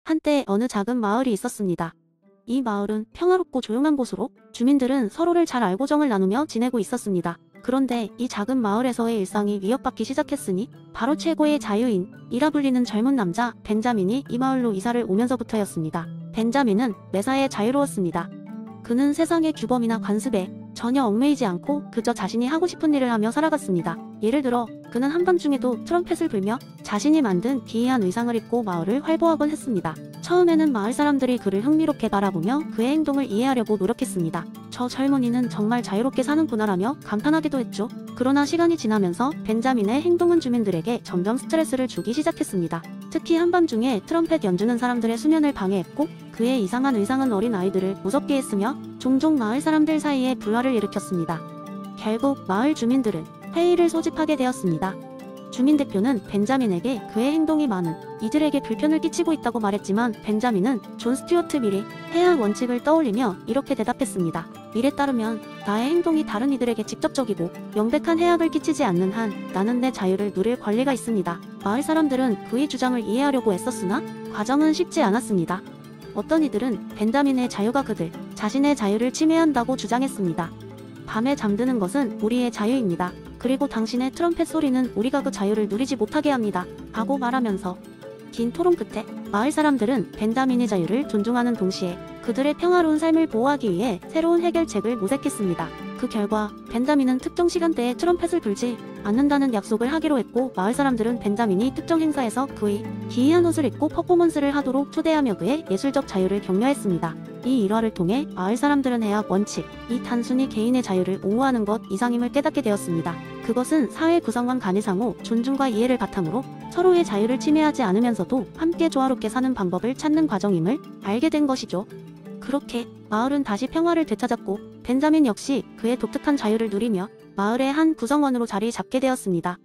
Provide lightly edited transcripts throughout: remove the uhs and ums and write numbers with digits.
한때 어느 작은 마을이 있었습니다. 이 마을은 평화롭고 조용한 곳으로 주민들은 서로를 잘 알고 정을 나누며 지내고 있었습니다. 그런데 이 작은 마을에서의 일상이 위협받기 시작했으니 바로 최고의 자유인 이라 불리는 젊은 남자 벤자민이 이 마을로 이사를 오면서부터였습니다. 벤자민은 매사에 자유로웠습니다. 그는 세상의 규범이나 관습에 전혀 얽매이지 않고 그저 자신이 하고 싶은 일을 하며 살아갔습니다. 예를 들어 그는 한밤중에도 트럼펫을 불며 자신이 만든 기이한 의상을 입고 마을을 활보하곤 했습니다. 처음에는 마을 사람들이 그를 흥미롭게 바라보며 그의 행동을 이해하려고 노력했습니다. 저 젊은이는 정말 자유롭게 사는구나라며 감탄하기도 했죠. 그러나 시간이 지나면서 벤자민의 행동은 주민들에게 점점 스트레스를 주기 시작했습니다. 특히 한밤중에 트럼펫 연주는 사람들의 수면을 방해했고 그의 이상한 의상은 어린 아이들을 무섭게 했으며 종종 마을 사람들 사이에 불화를 일으켰습니다. 결국 마을 주민들은 회의를 소집하게 되었습니다. 주민 대표는 벤자민에게 그의 행동이 많은 이들에게 불편을 끼치고 있다고 말했지만 벤자민은 존 스튜어트 밀의 해양 원칙을 떠올리며 이렇게 대답했습니다. 밀에 따르면 나의 행동이 다른 이들에게 직접적이고 명백한 해악을 끼치지 않는 한 나는 내 자유를 누릴 권리가 있습니다. 마을 사람들은 그의 주장을 이해하려고 애썼으나 과정은 쉽지 않았습니다. 어떤 이들은 벤자민의 자유가 그들 자신의 자유를 침해한다고 주장했습니다. 밤에 잠드는 것은 우리의 자유입니다. 그리고 당신의 트럼펫 소리는 우리가 그 자유를 누리지 못하게 합니다. 라고 말하면서 긴 토론 끝에 마을 사람들은 벤자민의 자유를 존중하는 동시에 그들의 평화로운 삶을 보호하기 위해 새로운 해결책을 모색했습니다. 그 결과 벤자민은 특정 시간대에 트럼펫을 불지 않는다는 약속을 하기로 했고 마을 사람들은 벤자민이 특정 행사에서 그의 기이한 옷을 입고 퍼포먼스를 하도록 초대하며 그의 예술적 자유를 격려했습니다. 이 일화를 통해 마을 사람들은 해악 원칙, 이 단순히 개인의 자유를 옹호하는 것 이상임을 깨닫게 되었습니다. 그것은 사회 구성원 간의 상호, 존중과 이해를 바탕으로 서로의 자유를 침해하지 않으면서도 함께 조화롭게 사는 방법을 찾는 과정임을 알게 된 것이죠. 그렇게 마을은 다시 평화를 되찾았고 벤자민 역시 그의 독특한 자유를 누리며 마을의 한 구성원으로 자리 잡게 되었습니다.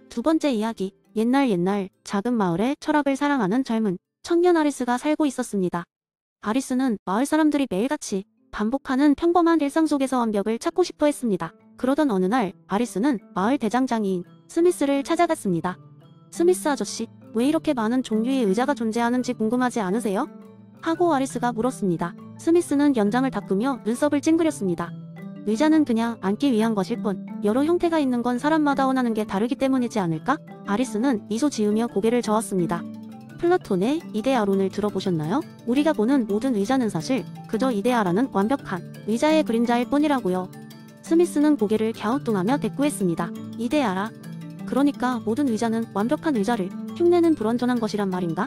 두 번째 이야기, 옛날 작은 마을에 철학을 사랑하는 젊은 청년 아리스가 살고 있었습니다. 아리스는 마을 사람들이 매일같이 반복하는 평범한 일상 속에서 완벽을 찾고 싶어 했습니다. 그러던 어느 날 아리스는 마을 대장장이인 스미스를 찾아갔습니다. 스미스 아저씨, 왜 이렇게 많은 종류의 의자가 존재하는지 궁금하지 않으세요? 하고 아리스가 물었습니다. 스미스는 연장을 닦으며 눈썹을 찡그렸습니다. 의자는 그냥 앉기 위한 것일 뿐 여러 형태가 있는 건 사람마다 원하는 게 다르기 때문이지 않을까? 아리스는 미소 지으며 고개를 저었습니다. 플라톤의 이데아론을 들어보셨나요? 우리가 보는 모든 의자는 사실 그저 이데아라는 완벽한 의자의 그림자일 뿐이라고요. 스미스는 고개를 갸우뚱하며 대꾸했습니다. 이데아라? 그러니까 모든 의자는 완벽한 의자를 흉내는 불완전한 것이란 말인가?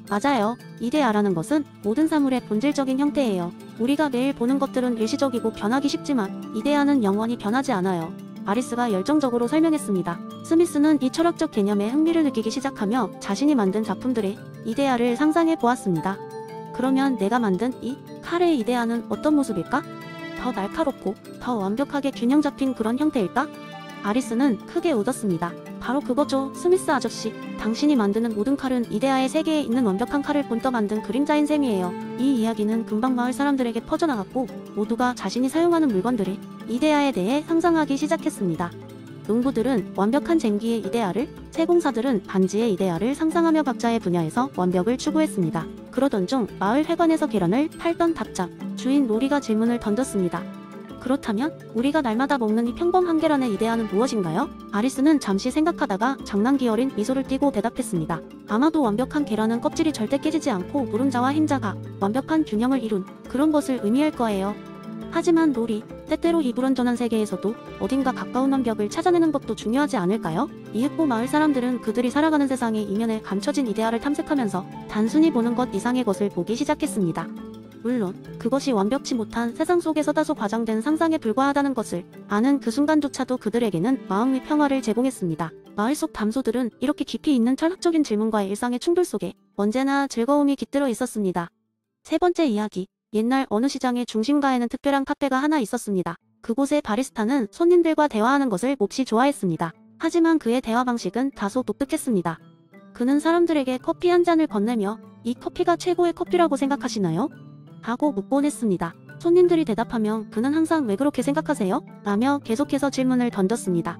맞아요. 이데아라는 것은 모든 사물의 본질적인 형태예요. 우리가 매일 보는 것들은 일시적이고 변하기 쉽지만 이데아는 영원히 변하지 않아요. 아리스가 열정적으로 설명했습니다. 스미스는 이 철학적 개념에 흥미를 느끼기 시작하며 자신이 만든 작품들의 이데아를 상상해 보았습니다. 그러면 내가 만든 이 칼의 이데아는 어떤 모습일까? 더 날카롭고 더 완벽하게 균형 잡힌 그런 형태일까? 아리스는 크게 웃었습니다. 바로 그거죠, 스미스 아저씨. 당신이 만드는 모든 칼은 이데아의 세계에 있는 완벽한 칼을 본떠 만든 그림자인 셈이에요. 이 이야기는 금방 마을 사람들에게 퍼져나갔고 모두가 자신이 사용하는 물건들의 이데아에 대해 상상하기 시작했습니다. 농부들은 완벽한 쟁기의 이데아를, 세공사들은 반지의 이데아를 상상하며 각자의 분야에서 완벽을 추구했습니다. 그러던 중 마을 회관에서 계란을 팔던 닭장 주인 로리가 질문을 던졌습니다. 그렇다면 우리가 날마다 먹는 이 평범한 계란의 이데아는 무엇인가요? 아리스는 잠시 생각하다가 장난기 어린 미소를 띠고 대답했습니다. 아마도 완벽한 계란은 껍질이 절대 깨지지 않고 노른자와 흰자가 완벽한 균형을 이룬 그런 것을 의미할 거예요. 하지만 로리, 때때로 이 불완전한 세계에서도 어딘가 가까운 완벽을 찾아내는 것도 중요하지 않을까요? 이윽고 마을 사람들은 그들이 살아가는 세상의 이면에 감춰진 이데아를 탐색하면서 단순히 보는 것 이상의 것을 보기 시작했습니다. 물론 그것이 완벽치 못한 세상 속에서 다소 과장된 상상에 불과하다는 것을 아는 그 순간조차도 그들에게는 마음의 평화를 제공했습니다. 마을 속 담소들은 이렇게 깊이 있는 철학적인 질문과의 일상의 충돌 속에 언제나 즐거움이 깃들어 있었습니다. 세 번째 이야기, 옛날 어느 시장의 중심가에는 특별한 카페가 하나 있었습니다. 그곳의 바리스타는 손님들과 대화하는 것을 몹시 좋아했습니다. 하지만 그의 대화 방식은 다소 독특했습니다. 그는 사람들에게 커피 한 잔을 건네며 이 커피가 최고의 커피라고 생각하시나요? 하고 묻곤 했습니다. 손님들이 대답하면 그는 항상 왜 그렇게 생각하세요? 라며 계속해서 질문을 던졌습니다.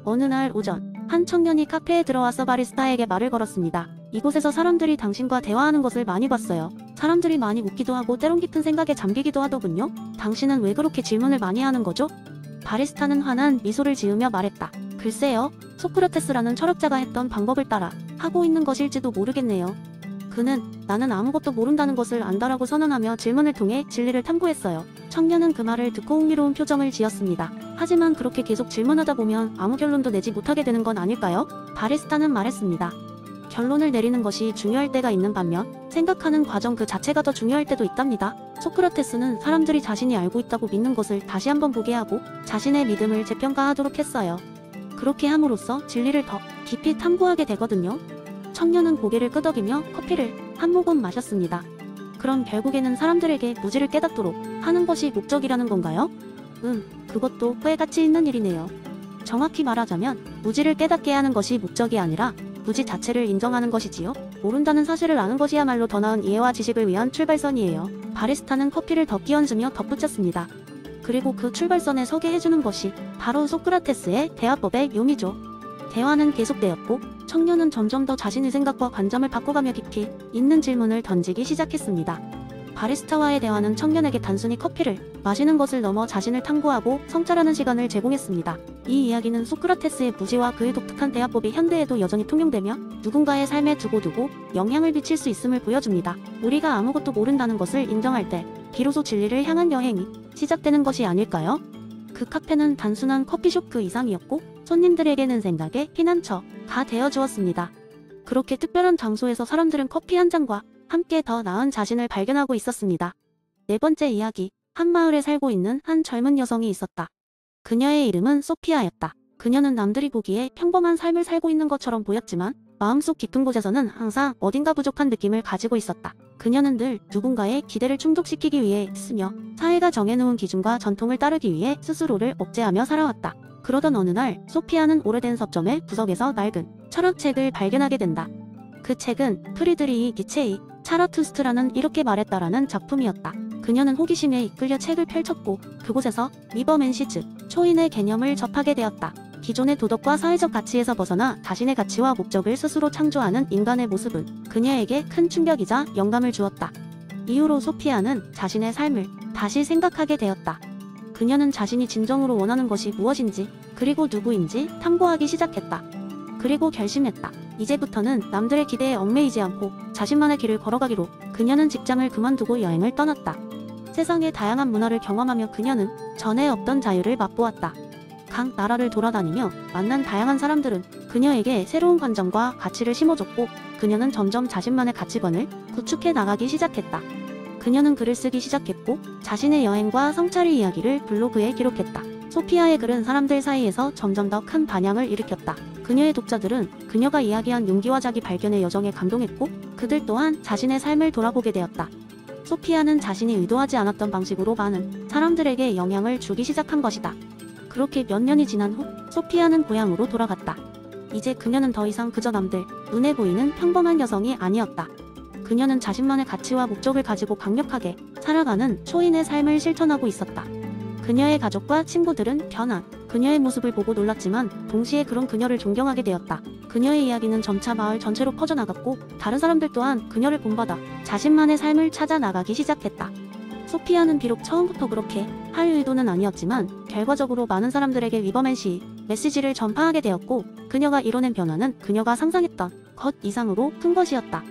어느 날 오전 한 청년이 카페에 들어와서 바리스타에게 말을 걸었습니다. 이곳에서 사람들이 당신과 대화하는 것을 많이 봤어요. 사람들이 많이 웃기도 하고 때론 깊은 생각에 잠기기도 하더군요. 당신은 왜 그렇게 질문을 많이 하는 거죠? 바리스타는 환한 미소를 지으며 말했다. 글쎄요, 소크라테스라는 철학자가 했던 방법을 따라 하고 있는 것일지도 모르겠네요. 그는 나는 아무것도 모른다는 것을 안다라고 선언하며 질문을 통해 진리를 탐구했어요. 청년은 그 말을 듣고 흥미로운 표정을 지었습니다. 하지만 그렇게 계속 질문하다 보면 아무 결론도 내지 못하게 되는 건 아닐까요? 바리스타는 말했습니다. 결론을 내리는 것이 중요할 때가 있는 반면 생각하는 과정 그 자체가 더 중요할 때도 있답니다. 소크라테스는 사람들이 자신이 알고 있다고 믿는 것을 다시 한번 보게 하고 자신의 믿음을 재평가하도록 했어요. 그렇게 함으로써 진리를 더 깊이 탐구하게 되거든요. 청년은 고개를 끄덕이며 커피를 한 모금 마셨습니다. 그럼 결국에는 사람들에게 무지를 깨닫도록 하는 것이 목적이라는 건가요? 그것도 후회같이 있는 일이네요. 정확히 말하자면 무지를 깨닫게 하는 것이 목적이 아니라 무지 자체를 인정하는 것이지요. 모른다는 사실을 아는 것이야말로 더 나은 이해와 지식을 위한 출발선이에요. 바리스타는 커피를 더 끼얹으며 덧붙였습니다. 그리고 그 출발선에 서게 해주는 것이 바로 소크라테스의 대화법의 묘미죠. 대화는 계속되었고 청년은 점점 더 자신의 생각과 관점을 바꿔가며 깊이 있는 질문을 던지기 시작했습니다. 바리스타와의 대화는 청년에게 단순히 커피를 마시는 것을 넘어 자신을 탐구하고 성찰하는 시간을 제공했습니다. 이 이야기는 소크라테스의 무지와 그의 독특한 대화법이 현대에도 여전히 통용되며 누군가의 삶에 두고두고 영향을 미칠 수 있음을 보여줍니다. 우리가 아무것도 모른다는 것을 인정할 때 비로소 진리를 향한 여행이 시작되는 것이 아닐까요? 그 카페는 단순한 커피숍 그 이상이었고 손님들에게는 생각의 피난처가 되어주었습니다. 그렇게 특별한 장소에서 사람들은 커피 한 잔과 함께 더 나은 자신을 발견하고 있었습니다. 네 번째 이야기, 한 마을에 살고 있는 한 젊은 여성이 있었다. 그녀의 이름은 소피아였다. 그녀는 남들이 보기에 평범한 삶을 살고 있는 것처럼 보였지만 마음속 깊은 곳에서는 항상 어딘가 부족한 느낌을 가지고 있었다. 그녀는 늘 누군가의 기대를 충족시키기 위해 쓰며 사회가 정해놓은 기준과 전통을 따르기 위해 스스로를 억제하며 살아왔다. 그러던 어느 날 소피아는 오래된 서점의 구석에서 낡은 철학책을 발견하게 된다. 그 책은 프리드리히 니체의 차라투스트라는 이렇게 말했다라는 작품이었다. 그녀는 호기심에 이끌려 책을 펼쳤고 그곳에서 리버맨시 즉 초인의 개념을 접하게 되었다. 기존의 도덕과 사회적 가치에서 벗어나 자신의 가치와 목적을 스스로 창조하는 인간의 모습은 그녀에게 큰 충격이자 영감을 주었다. 이후로 소피아는 자신의 삶을 다시 생각하게 되었다. 그녀는 자신이 진정으로 원하는 것이 무엇인지 그리고 누구인지 탐구하기 시작했다. 그리고 결심했다. 이제부터는 남들의 기대에 얽매이지 않고 자신만의 길을 걸어가기로. 그녀는 직장을 그만두고 여행을 떠났다. 세상의 다양한 문화를 경험하며 그녀는 전에 없던 자유를 맛보았다. 각 나라를 돌아다니며 만난 다양한 사람들은 그녀에게 새로운 관점과 가치를 심어줬고 그녀는 점점 자신만의 가치관을 구축해 나가기 시작했다. 그녀는 글을 쓰기 시작했고 자신의 여행과 성찰의 이야기를 블로그에 기록했다. 소피아의 글은 사람들 사이에서 점점 더 큰 반향을 일으켰다. 그녀의 독자들은 그녀가 이야기한 용기와 자기 발견의 여정에 감동했고 그들 또한 자신의 삶을 돌아보게 되었다. 소피아는 자신이 의도하지 않았던 방식으로 많은 사람들에게 영향을 주기 시작한 것이다. 그렇게 몇 년이 지난 후 소피아는 고향으로 돌아갔다. 이제 그녀는 더 이상 그저 남들 눈에 보이는 평범한 여성이 아니었다. 그녀는 자신만의 가치와 목적을 가지고 강력하게 살아가는 초인의 삶을 실천하고 있었다. 그녀의 가족과 친구들은 변한 그녀의 모습을 보고 놀랐지만 동시에 그런 그녀를 존경하게 되었다. 그녀의 이야기는 점차 마을 전체로 퍼져나갔고 다른 사람들 또한 그녀를 본받아 자신만의 삶을 찾아 나가기 시작했다. 소피아는 비록 처음부터 그렇게 할 의도는 아니었지만 결과적으로 많은 사람들에게 리버맨시 메시지를 전파하게 되었고 그녀가 이뤄낸 변화는 그녀가 상상했던 것 이상으로 큰 것이었다.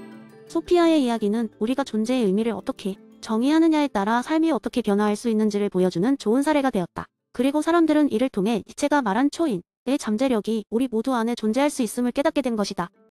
소피아의 이야기는 우리가 존재의 의미를 어떻게 정의하느냐에 따라 삶이 어떻게 변화할 수 있는지를 보여주는 좋은 사례가 되었다. 그리고 사람들은 이를 통해 니체가 말한 초인의 잠재력이 우리 모두 안에 존재할 수 있음을 깨닫게 된 것이다.